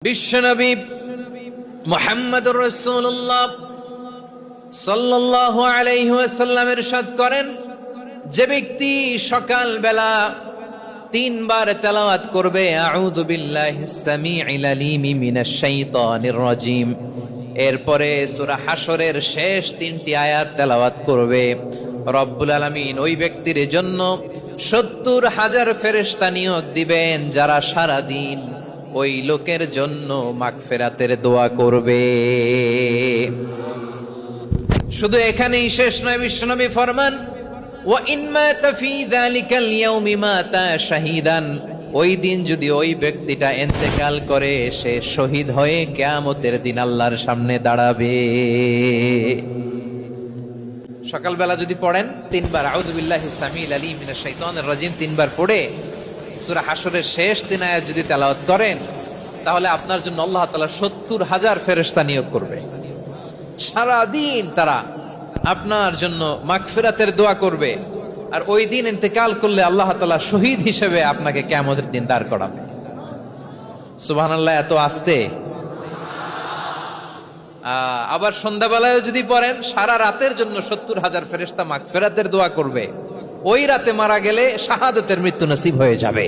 বিশ্বনবী মুহাম্মদুর রাসূলুল্লাহ সাল্লাল্লাহু আলাইহি ওয়াসাল্লাম ইরশাদ করেন, যে ব্যক্তি সকাল বেলা 3 বার তেলাওয়াত করবে আউযু বিল্লাহিস সামিউল আলিম মিনাশ শাইতানির রাজিম, এরপরে সূরা হাশরের শেষ 3টি আয়াত তেলাওয়াত করবে, রব্বুল আলামিন ওই ব্যক্তির জন্য 70,000 ফেরেশতা নিয়োগ দিবেন যারা সারা দিন ওই লোকের জন্য মাগফিরাতের দোয়া করবে। শুধু এখানেই শেষ নয়, বিশ্বনবী ফরমান ওয়া ইন মাতা ফি যালিকাল ইয়াউমি মাতা শাহীদান, ওই দিন যদি ওই ব্যক্তিটা ইন্তেকাল করে সে শহীদ হয়ে কিয়ামতের দিন আল্লাহর সামনে দাঁড়াবে। সকালবেলা যদি পড়েন 3 বার আউযু বিল্লাহিস সামিউল আলিম মিনাশ শাইতানির রাজিম 3 বার পড়ে সূরা হাশরের শেষ 3 আয়াত যদি তেলাওয়াত করেন, তাহলে আপনার জন্য আল্লাহ তাআলা 70,000 ফেরেশতা নিয়োগ করবে। সারা দিন তারা আপনার জন্য মাগফিরাতের দোয়া করবে, আর ওই দিন ইন্তেকাল করলে আল্লাহ তাআলা শহীদ হিসেবে আপনাকে কিয়ামতের দিন দাঁড় করাবে। সুবহানাল্লাহ, এত আস্তে। আবার সন্ধ্যাবেলায় যদি পড়েন, সারা রাতের জন্য 70,000 ফেরেশতা মাগফিরাতের দোয়া করবে। ওই রাতে মারা গেলে শাহাদাতের মৃত্যু নসিব হয়ে যাবে।